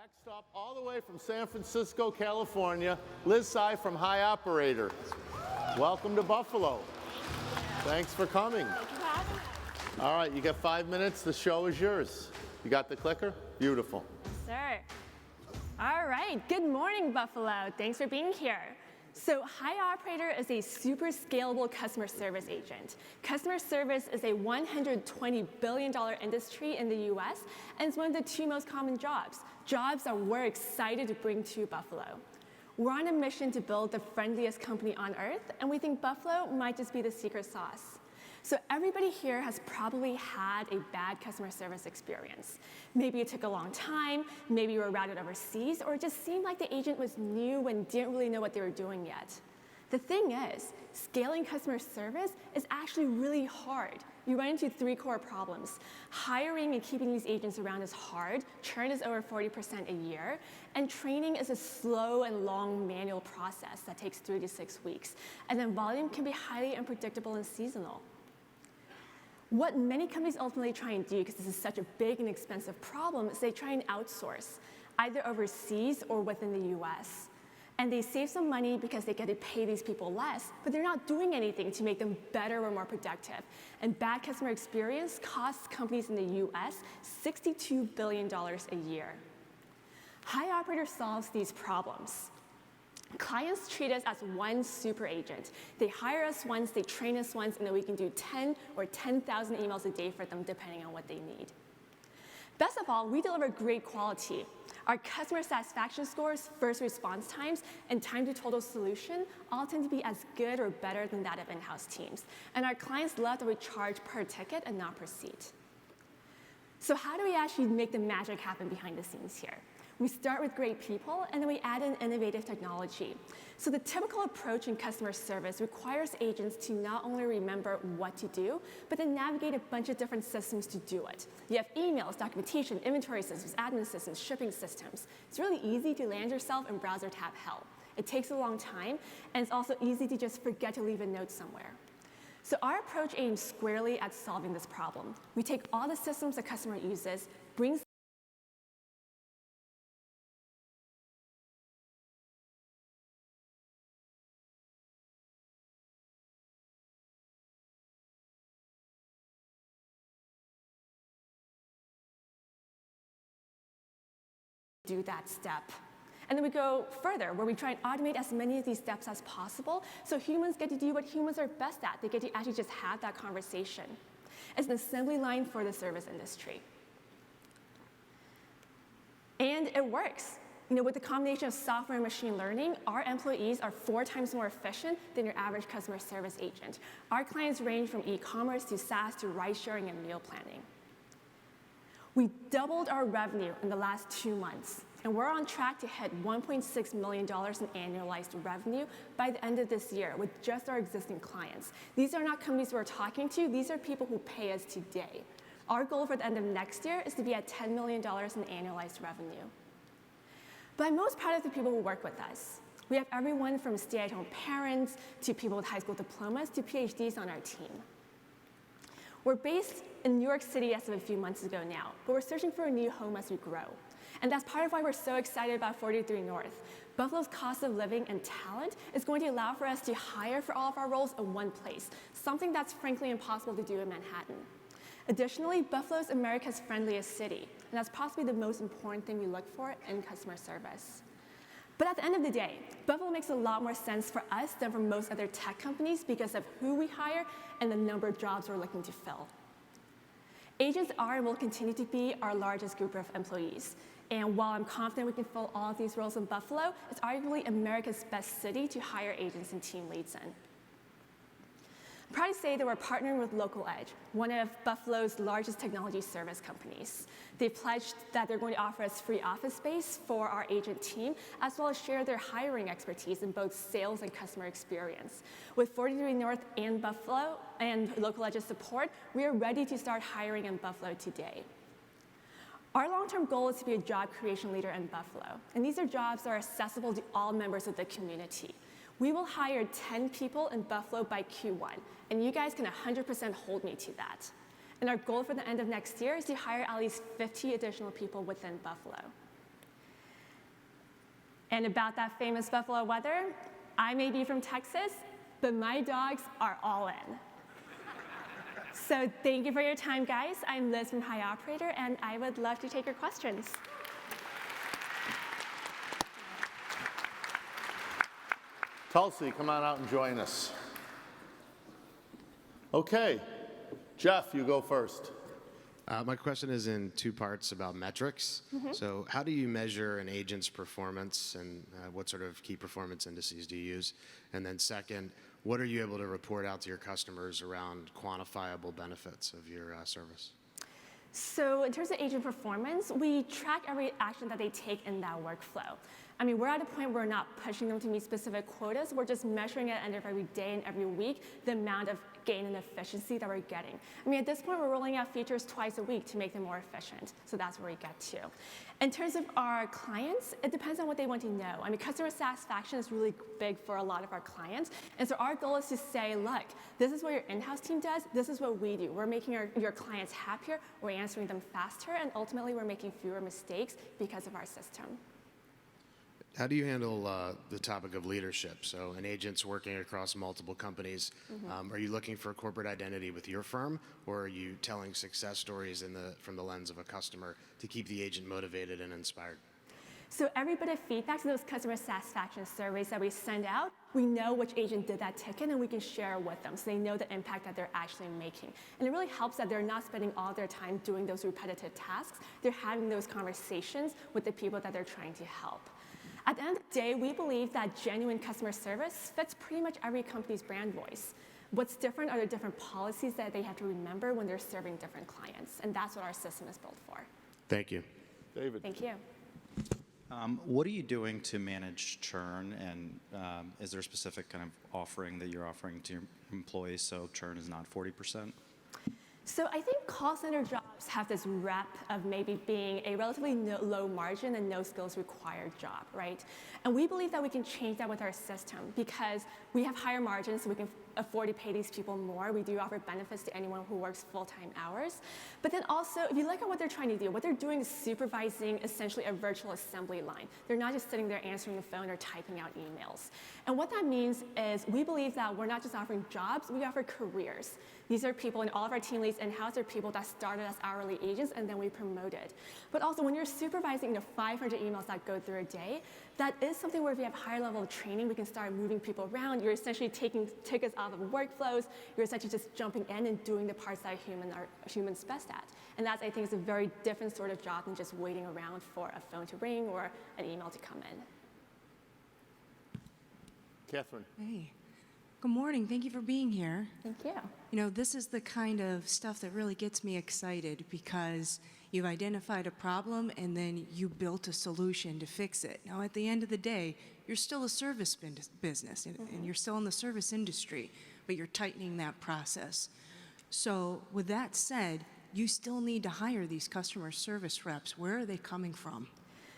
Next stop, all the way from San Francisco, California, Liz Tsai from HiOperator. Welcome to Buffalo. Thanks for coming. Thank you for having us. All right, you got 5 minutes. The show is yours. You got the clicker? Beautiful. Sir. All right, good morning, Buffalo. Thanks for being here. So HiOperator is a super scalable customer service agent. Customer service is a $120 billion industry in the US, and it's one of the two most common jobs that we're excited to bring to Buffalo. We're on a mission to build the friendliest company on earth, and we think Buffalo might just be the secret sauce. So everybody here has probably had a bad customer service experience. Maybe it took a long time, maybe you were routed overseas, or it just seemed like the agent was new and didn't really know what they were doing yet. The thing is, scaling customer service is actually really hard. You run into 3 core problems. Hiring and keeping these agents around is hard. Churn is over 40% a year. And training is a slow and long manual process that takes 3 to 6 weeks. And then volume can be highly unpredictable and seasonal. What many companies ultimately try and do, because this is such a big and expensive problem, is they try and outsource, either overseas or within the US. And they save some money because they get to pay these people less, but they're not doing anything to make them better or more productive. And bad customer experience costs companies in the US $62 billion a year. HiOperator solves these problems. Clients treat us as one super agent. They hire us once, they train us once, and then we can do 10 or 10,000 emails a day for them, depending on what they need. Best of all, we deliver great quality. Our customer satisfaction scores, first response times, and time to total solution all tend to be as good or better than that of in-house teams. And our clients love that we charge per ticket and not per seat. So how do we actually make the magic happen behind the scenes here? We start with great people, and then we add in innovative technology. So the typical approach in customer service requires agents to not only remember what to do, but then navigate a bunch of different systems to do it. You have emails, documentation, inventory systems, admin systems, shipping systems. It's really easy to land yourself in browser tab hell. It takes a long time, and it's also easy to just forget to leave a note somewhere. So our approach aims squarely at solving this problem. We take all the systems the customer uses, brings do that step. And then we go further, where we try and automate as many of these steps as possible, so humans get to do what humans are best at. They get to actually just have that conversation. It's an assembly line for the service industry. And it works. With the combination of software and machine learning, our employees are 4 times more efficient than your average customer service agent. Our clients range from e-commerce to SaaS to ride-sharing and meal planning. We doubled our revenue in the last 2 months, and we're on track to hit $1.6 million in annualized revenue by the end of this year with just our existing clients. These are not companies we're talking to, these are people who pay us today. Our goal for the end of next year is to be at $10 million in annualized revenue. But I'm most proud of the people who work with us. We have everyone from stay-at-home parents to people with high school diplomas to PhDs on our team. We're based in New York City as of a few months ago now, but we're searching for a new home as we grow. And that's part of why we're so excited about 43North. Buffalo's cost of living and talent is going to allow for us to hire for all of our roles in one place, something that's frankly impossible to do in Manhattan. Additionally, Buffalo is America's friendliest city, and that's possibly the most important thing we look for in customer service. But at the end of the day, Buffalo makes a lot more sense for us than for most other tech companies because of who we hire and the number of jobs we're looking to fill. Agents are and will continue to be our largest group of employees. And while I'm confident we can fill all of these roles in Buffalo, it's arguably America's best city to hire agents and team leads in. I'm proud to say that we're partnering with Local Edge, one of Buffalo's largest technology service companies. They've pledged that they're going to offer us free office space for our agent team, as well as share their hiring expertise in both sales and customer experience. With 43North and Buffalo and Local Edge's support, we are ready to start hiring in Buffalo today. Our long-term goal is to be a job creation leader in Buffalo, and these are jobs that are accessible to all members of the community. We will hire 10 people in Buffalo by Q1, and you guys can 100% hold me to that. And our goal for the end of next year is to hire at least 50 additional people within Buffalo. And about that famous Buffalo weather, I may be from Texas, but my dogs are all in. So thank you for your time, guys. I'm Liz from HiOperator, and I would love to take your questions. Tulsi, come on out and join us. Okay, Jeff, you go first. My question is in two parts about metrics. So how do you measure an agent's performance, and what sort of key performance indices do you use? And then second, what are you able to report out to your customers around quantifiable benefits of your service? So in terms of agent performance, we track every action that they take in that workflow. I mean, we're at a point where we're not pushing them to meet specific quotas. We're just measuring at the end of every day and every week the amount of gain and efficiency that we're getting. I mean, at this point, we're rolling out features twice a week to make them more efficient. So that's where we get to. In terms of our clients, it depends on what they want to know. I mean, customer satisfaction is really big for a lot of our clients. And so our goal is to say, look, this is what your in-house team does. This is what we do. We're making your clients happier. We're answering them faster. And ultimately, we're making fewer mistakes because of our system. How do you handle the topic of leadership? So an agent's working across multiple companies. Are you looking for a corporate identity with your firm, or are you telling success stories from the lens of a customer to keep the agent motivated and inspired? So every bit of feedback to those customer satisfaction surveys that we send out, we know which agent did that ticket, and we can share with them so they know the impact that they're actually making. And it really helps that they're not spending all their time doing those repetitive tasks. They're having those conversations with the people that they're trying to help. At the end of the day, we believe that genuine customer service fits pretty much every company's brand voice. What's different are the different policies that they have to remember when they're serving different clients, and that's what our system is built for. Thank you. David. Thank you. What are you doing to manage churn, and is there a specific kind of offering that you're offering to your employees so churn is not 40%? So I think call center jobs have this rep of maybe being a relatively low margin and no skills required job, right? And we believe that we can change that with our system because we have higher margins, so we can afford to pay these people more. We do offer benefits to anyone who works full-time hours. But then also, if you look at what they're trying to do, what they're doing is supervising essentially a virtual assembly line. They're not just sitting there answering the phone or typing out emails. And what that means is we believe that we're not just offering jobs, we offer careers. These are people, and all of our team leads in-house are people that started as hourly agents and then we promoted. But also when you're supervising 500 emails that go through a day, that is something where if you have higher level of training, we can start moving people around. You're essentially taking tickets out of workflows. You're essentially just jumping in and doing the parts that humans best at. And that, I think, is a very different sort of job than just waiting around for a phone to ring or an email to come in. Catherine. Hey, good morning. Thank you for being here. Thank you. You know, this is the kind of stuff that really gets me excited because you've identified a problem and then you built a solution to fix it. Now, at the end of the day, you're still a service business and you're still in the service industry, but you're tightening that process. So with that said, you still need to hire these customer service reps. Where are they coming from?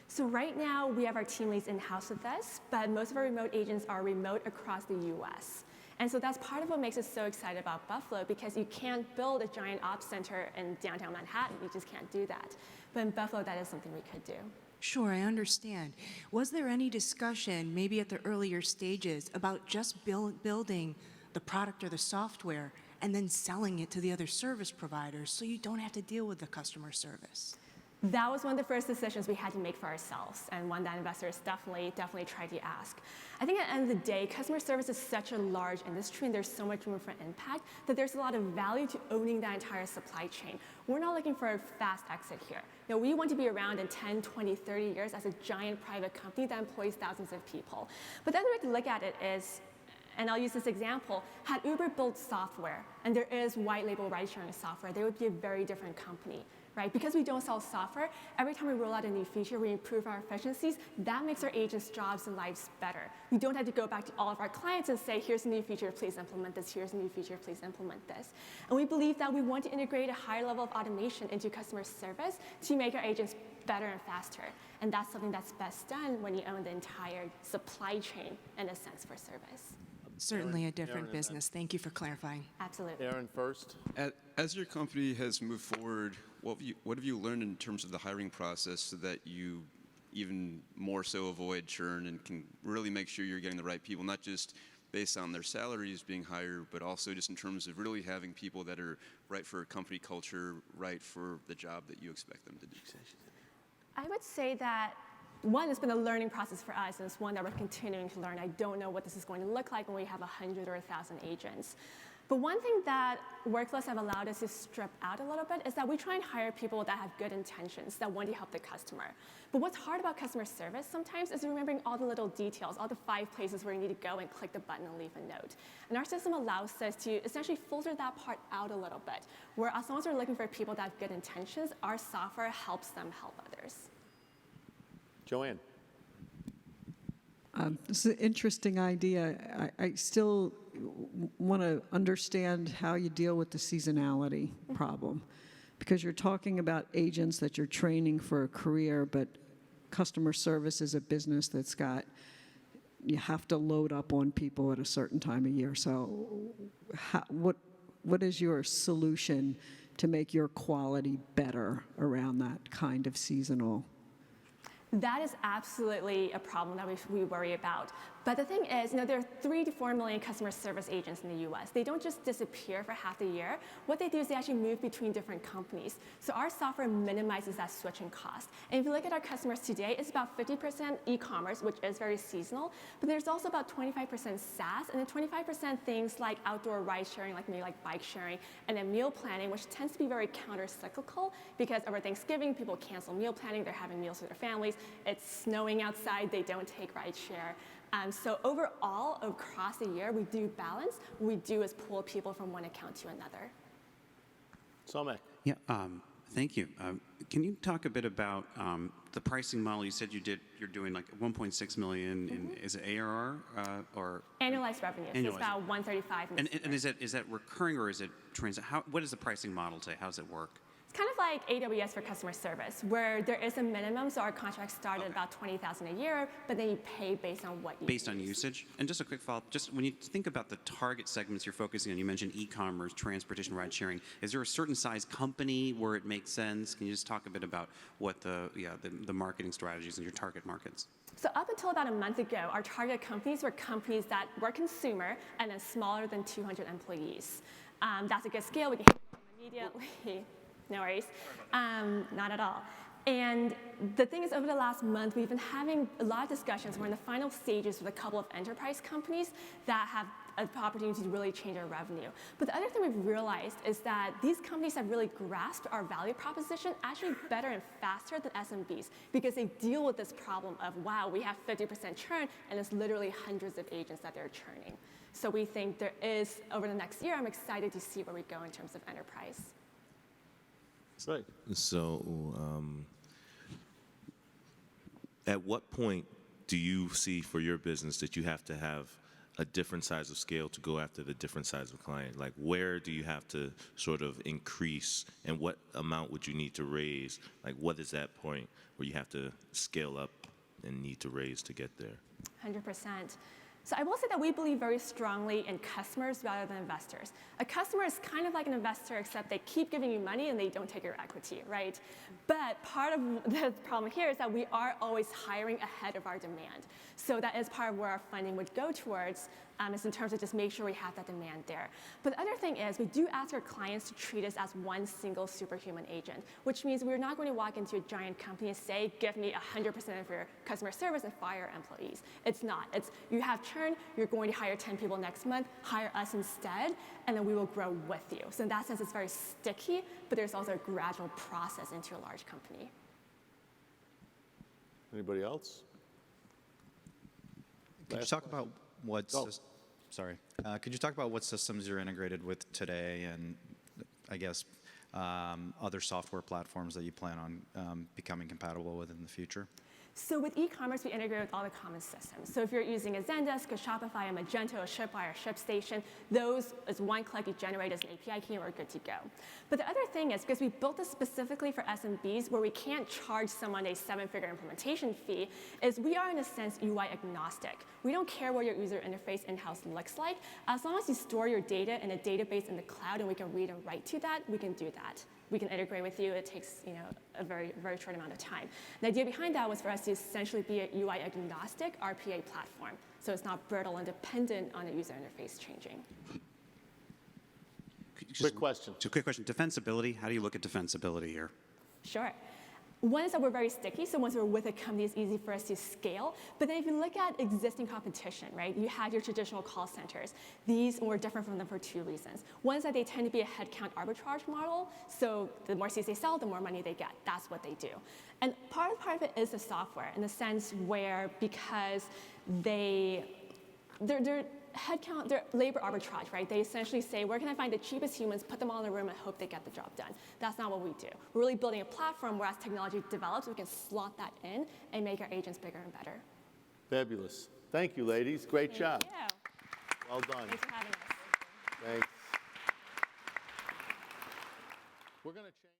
So right now, we have our team leads in-house with us, but most of our remote agents are remote across the US. And so that's part of what makes us so excited about Buffalo, because you can't build a giant ops center in downtown Manhattan. You just can't do that. But in Buffalo, that is something we could do. Sure, I understand. Was there any discussion, maybe at the earlier stages, about just building the product or the software and then selling it to the other service providers so you don't have to deal with the customer service? That was one of the first decisions we had to make for ourselves, and one that investors definitely tried to ask. I think at the end of the day, customer service is such a large industry and there's so much room for impact that there's a lot of value to owning that entire supply chain. We're not looking for a fast exit here. You know, we want to be around in 10, 20, 30 years as a giant private company that employs thousands of people. But the other way to look at it is, and I'll use this example, had Uber built software, and there is white label ride-sharing software, they would be a very different company. Right? Because we don't sell software, every time we roll out a new feature, we improve our efficiencies. That makes our agents' jobs and lives better. We don't have to go back to all of our clients and say, here's a new feature, please implement this. Here's a new feature, please implement this. And we believe that we want to integrate a higher level of automation into customer service to make our agents better and faster. And that's something that's best done when you own the entire supply chain, in a sense, for service. Certainly a different business. Thank you for clarifying. Absolutely. Aaron first. As your company has moved forward, what have you learned in terms of the hiring process so that you even more so avoid churn and can really make sure you're getting the right people, not just based on their salaries being higher, but also just in terms of really having people that are right for company culture, right for the job that you expect them to do? I would say that one, it's been a learning process for us, and it's one that we're continuing to learn. I don't know what this is going to look like when we have 100 or 1,000 agents. But one thing that workflows have allowed us to strip out a little bit is that we try and hire people that have good intentions, that want to help the customer. But what's hard about customer service sometimes is remembering all the little details, all the 5 places where you need to go and click the button and leave a note. And our system allows us to essentially filter that part out a little bit, where as long as we're looking for people that have good intentions, our software helps them help others. Joanne. This is an interesting idea. I still want to understand how you deal with the seasonality problem, because you're talking about agents that you're training for a career, but customer service is a business that's got, you have to load up on people at a certain time of year. So what is your solution to make your quality better around that kind of seasonal? That is absolutely a problem that we worry about. But the thing is, there are 3 to 4 million customer service agents in the US. They don't just disappear for half the year. What they do is they actually move between different companies. So our software minimizes that switching cost. And if you look at our customers today, it's about 50% e-commerce, which is very seasonal, but there's also about 25% SaaS, and then 25% things like outdoor ride sharing, like maybe like bike sharing, and then meal planning, which tends to be very counter-cyclical, because over Thanksgiving, people cancel meal planning, they're having meals with their families, it's snowing outside, they don't take ride share. So overall, across the year, we do balance. What we do is pull people from one account to another. Somek. Yeah, thank you. Can you talk a bit about the pricing model? You said you're doing like 1.6 million in, is it ARR or? Annualized revenue, so it's about 135. And is that recurring, or is it what is the pricing model today? How does it work? It's kind of like AWS for customer service, where there is a minimum, so our contracts start at about $20,000 a year, but then you pay based on what you Based on usage? And just a quick follow-up, just when you think about the target segments you're focusing on, you mentioned e-commerce, transportation, ride sharing. Is there a certain size company where it makes sense? Can you just talk a bit about what the marketing strategies and your target markets? So up until about a month ago, our target companies were companies that were consumer and then smaller than 200 employees. That's a good scale. We can hit them immediately. No worries. Not at all. And the thing is, over the last month, we've been having a lot of discussions. We're in the final stages with a couple of enterprise companies that have an opportunity to really change our revenue. But the other thing we've realized is that these companies have really grasped our value proposition actually better and faster than SMBs, because they deal with this problem of, wow, we have 50% churn, and it's literally hundreds of agents that they're churning. So we think there is, over the next year, I'm excited to see where we go in terms of enterprise. Right. So, at what point do you see for your business that you have to have a different size of scale to go after the different size of client? Like, where do you have to sort of increase, and what amount would you need to raise? Like, what is that point where you have to scale up and need to raise to get there? 100%. So I will say that we believe very strongly in customers rather than investors. A customer is kind of like an investor, except they keep giving you money and they don't take your equity, right? But part of the problem here is that we are always hiring ahead of our demand. So that is part of where our funding would go towards, is in terms of just make sure we have that demand there. But the other thing is we do ask our clients to treat us as one single superhuman agent, which means we're not going to walk into a giant company and say, give me 100% of your customer service and fire employees. It's not. It's, you have churn, you're going to hire 10 people next month, hire us instead, and then we will grow with you. So in that sense, it's very sticky, but there's also a gradual process into a large company. Anybody else? Could you talk about what? Could you talk about what systems you're integrated with today, and I guess other software platforms that you plan on becoming compatible with in the future? So with e-commerce, we integrate with all the common systems. So if you're using a Zendesk, a Shopify, a Magento, a Shipwire, a ShipStation, those is one click, you generate as an API key, and we're good to go. But the other thing is, because we built this specifically for SMBs, where we can't charge someone a 7-figure implementation fee, is we are, in a sense, UI agnostic. We don't care what your user interface in-house looks like. As long as you store your data in a database in the cloud and we can read and write to that, we can do that. we can integrate with you. It takes a very, very short amount of time. The idea behind that was for us to essentially be a UI agnostic RPA platform. So it's not brittle and dependent on the user interface changing. Quick question. So quick question, defensibility, how do you look at defensibility here? Sure. One is that we're very sticky, so once we're with a company, it's easy for us to scale. But then if you look at existing competition, right, you have your traditional call centers. These were different from them for two reasons. One is that they tend to be a headcount arbitrage model, so the more seats they sell, the more money they get. That's what they do. And part of it is the software, in the sense where because they're headcount, they're labor arbitrage, right? They essentially say, where can I find the cheapest humans, put them all in a room, and hope they get the job done. That's not what we do. We're really building a platform where as technology develops, we can slot that in and make our agents bigger and better. Fabulous. Thank you, ladies. Great job. Thank you. Well done. Thanks for having us. Thanks. We're going to change.